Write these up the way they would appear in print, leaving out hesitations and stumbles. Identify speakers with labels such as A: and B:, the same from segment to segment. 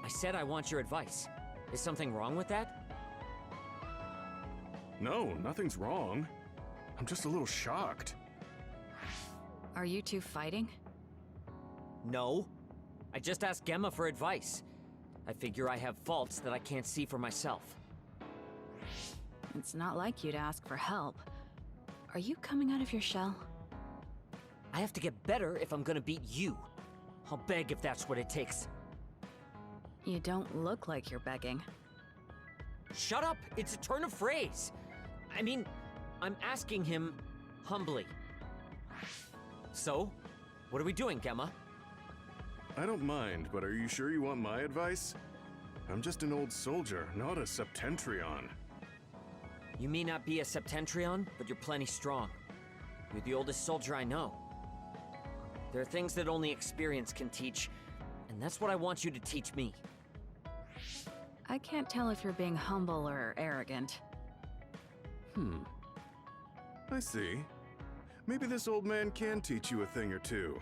A: I said I want your advice. Is something wrong with that?
B: No, nothing's wrong. I'm just a little shocked.
C: Are you two fighting?
A: No. I just asked Gemma for advice. I figure I have faults that I can't see for myself.
C: It's not like you to ask for help. Are you coming out of your shell?
A: I have to get better if I'm gonna beat you. I'll beg if that's what it takes.
C: You don't look like you're begging.
A: Shut up! It's a turn of phrase! I mean, I'm asking him humbly. So, what are we doing, Gemma?
B: I don't mind, but are you sure you want my advice? I'm just an old soldier, not a septentrion.
A: You may not be a septentrion, but you're plenty strong. You're the oldest soldier I know. There are things that only experience can teach, and that's what I want you to teach me.
C: I can't tell if you're being humble or arrogant.
B: I see. Maybe this old man can teach you a thing or two.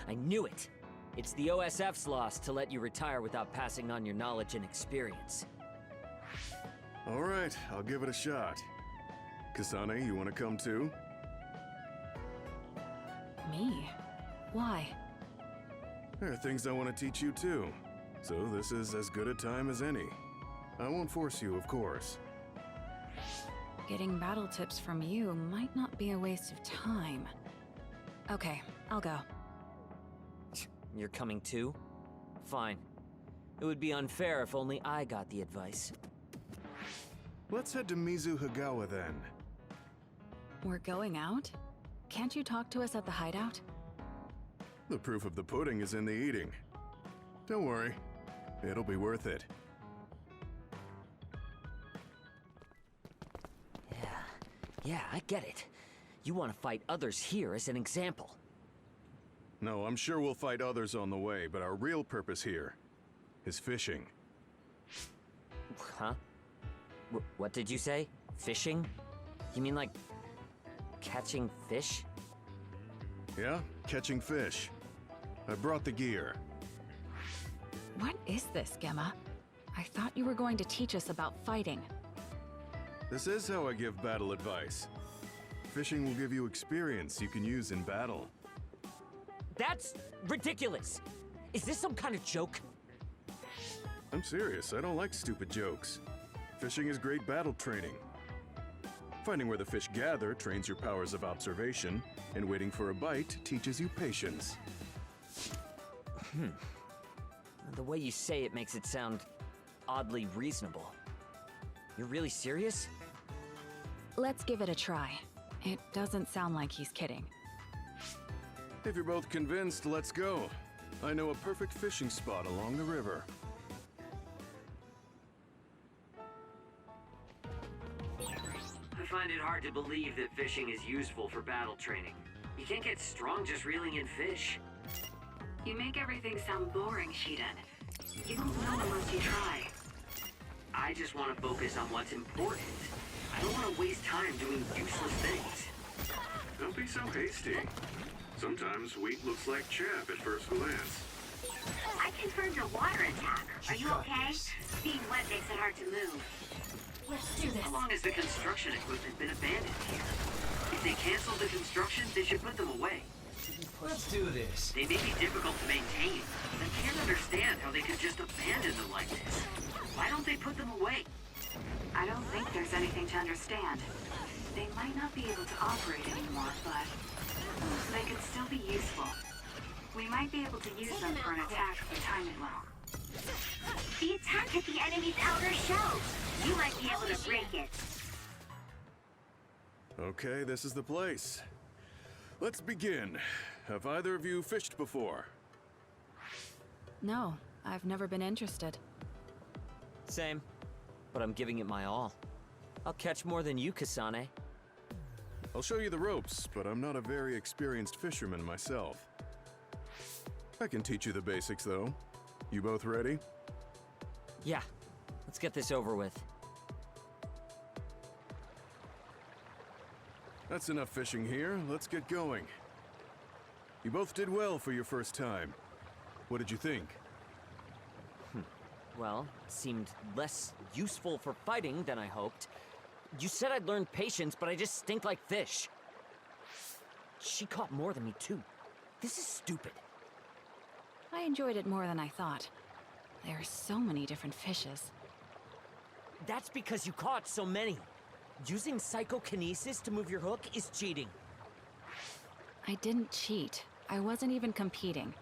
A: I knew it! It's the OSF's loss to let you retire without passing on your knowledge and experience.
B: All right, I'll give it a shot. Kasane, you want to come too?
C: Me? Why?
B: There are things I want to teach you too. So this is as good a time as any. I won't force you, of course.
C: Getting battle tips from you might not be a waste of time. Okay, I'll go.
A: You're coming too? Fine. It would be unfair if only I got the advice.
B: Let's head to Mizuhagawa then.
C: We're going out? Can't you talk to us at the hideout?
B: The proof of the pudding is in the eating. Don't worry, it'll be worth it.
A: Yeah, I get it. You want to fight others here as an example.
B: No, I'm sure we'll fight others on the way, but our real purpose here is fishing.
A: Huh? What did you say? Fishing? You mean like catching fish?
B: Yeah, catching fish. I brought the gear.
C: What is this, Gemma? I thought you were going to teach us about fighting.
B: This is how I give battle advice. Fishing will give you experience you can use in battle.
A: That's ridiculous! Is this some kind of joke?
B: I'm serious, I don't like stupid jokes. Fishing is great battle training. Finding where the fish gather trains your powers of observation, and waiting for a bite teaches you patience.
A: The way you say it makes it sound oddly reasonable. You're really serious?
C: Let's give it a try. It doesn't sound like he's kidding.
B: If you're both convinced, let's go. I know a perfect fishing spot along the river.
A: I find it hard to believe that fishing is useful for battle training. You can't get strong just reeling in fish.
C: You make everything sound boring, Shiden. You won't know unless you try.
A: I just want to focus on what's important. I don't want to waste time doing useless things.
B: Don't be so hasty. Sometimes wheat looks like chaff at first glance.
D: I confirmed a water attack. Are you okay? Being wet makes it hard to move. Let's do this.
A: How long has the construction equipment been abandoned here? If they canceled the construction, they should put them away.
E: Let's do this.
A: They may be difficult to maintain, but I can't understand how they could just abandon them like this. Why don't they put them away?
C: I don't think there's anything to understand. They might not be able to operate anymore, but they could still be useful. We might be able to use them for an attack if we time it well.
D: The attack at the enemy's outer shell. You might be able to break it.
B: Okay, this is the place. Let's begin. Have either of you fished before?
C: No, I've never been interested.
A: Same, but I'm giving it my all. I'll catch more than you, Kasane.
B: I'll show you the ropes, but I'm not a very experienced fisherman myself. I can teach you the basics, though. You both ready?
A: Yeah, let's get this over with.
B: That's enough fishing here. Let's get going. You both did well for your first time. What did you think?
A: well, seemed less useful for fighting than I hoped. You said I'd learn patience, but I just stink like fish. She caught more than me, too. This is stupid.
F: I enjoyed it more than I thought. There are so many different fishes.
A: That's because you caught so many. Using psychokinesis to move your hook is cheating.
F: I didn't cheat. I wasn't even competing.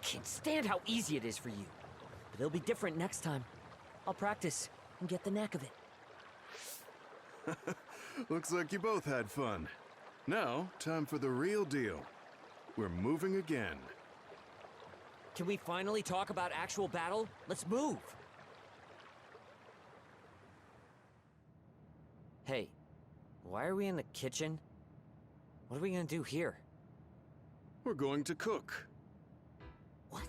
A: Can't stand how easy it is for you. But it'll be different next time. I'll practice and get the knack of it.
B: Looks like you both had fun. Now, time for the real deal. We're moving again.
A: Can we finally talk about actual battle? Let's move! Hey, why are we in the kitchen? What are we gonna do here?
B: We're going to cook.
A: What?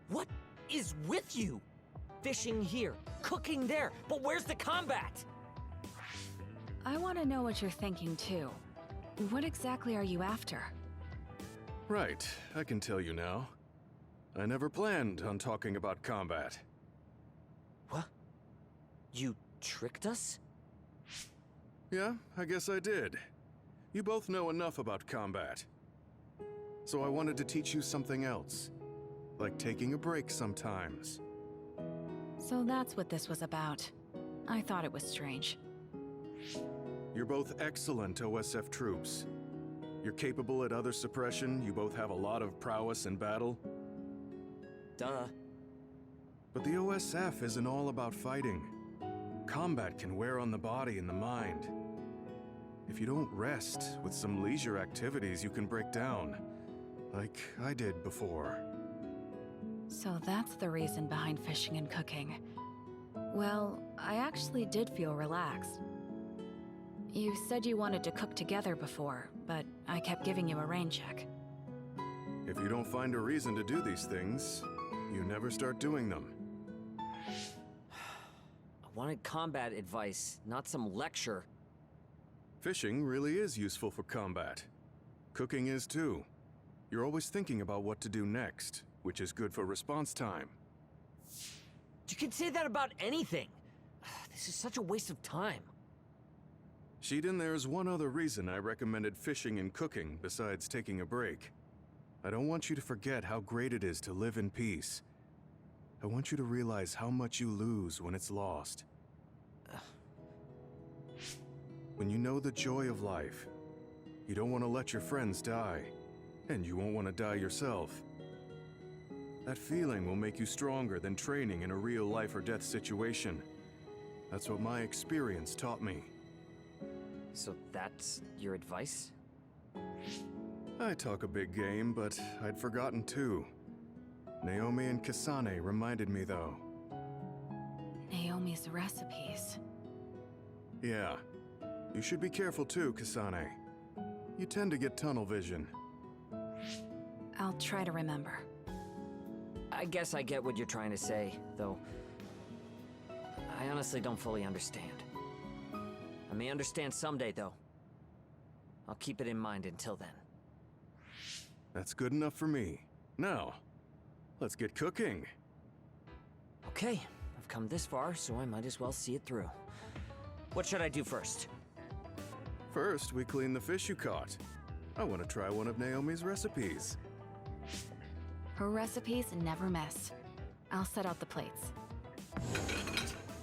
A: What is with you? Fishing here, cooking there, but where's the combat?
F: I want to know what you're thinking, too. What exactly are you after?
B: Right, I can tell you now. I never planned on talking about combat.
A: What? You tricked us?
B: Yeah, I guess I did. You both know enough about combat. So I wanted to teach you something else. Like taking a break sometimes.
F: So that's what this was about. I thought it was strange.
B: You're both excellent OSF troops. You're capable at other suppression, you both have a lot of prowess in battle.
A: Duh.
B: But the OSF isn't all about fighting. Combat can wear on the body and the mind. If you don't rest with some leisure activities, you can break down. Like I did before.
F: So that's the reason behind fishing and cooking. Well, I actually did feel relaxed. You said you wanted to cook together before, but I kept giving you a rain check.
B: If you don't find a reason to do these things, you never start doing them.
A: I wanted combat advice, not some lecture.
B: Fishing really is useful for combat. Cooking is too. You're always thinking about what to do next, which is good for response time.
A: You can say that about anything. This is such a waste of time.
B: Shiden, there's one other reason I recommended fishing and cooking besides taking a break. I don't want you to forget how great it is to live in peace. I want you to realize how much you lose when it's lost. When you know the joy of life, you don't want to let your friends die, and you won't want to die yourself. That feeling will make you stronger than training in a real life or death situation. That's what my experience taught me.
A: So that's your advice?
B: I talk a big game, but I'd forgotten too. Naomi and Kasane reminded me though.
F: Naomi's recipes.
B: Yeah. You should be careful too, Kasane. You tend to get tunnel vision.
F: I'll try to remember.
A: I guess I get what you're trying to say, though I honestly don't fully understand. I may understand someday, though. I'll keep it in mind until then.
B: That's good enough for me. Now, let's get cooking.
A: Okay, I've come this far, so I might as well see it through. What should I do first?
B: First, we clean the fish you caught. I want to try one of Naomi's recipes.
F: Her recipes never miss. I'll set out the plates.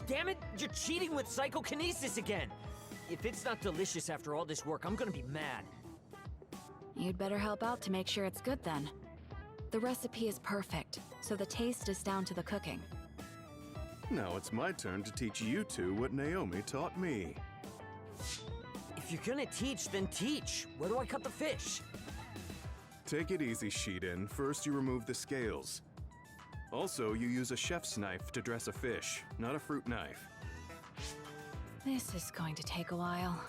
A: Damn it! You're cheating with psychokinesis again! If it's not delicious after all this work, I'm gonna be mad.
F: You'd better help out to make sure it's good then. The recipe is perfect, so the taste is down to the cooking.
B: Now it's my turn to teach you two what Naomi taught me.
A: If you're gonna teach, then teach. Where do I cut the fish?
B: Take it easy, Shiden. First you remove the scales. Also, you use a chef's knife to dress a fish, not a fruit knife.
F: This is going to take a while.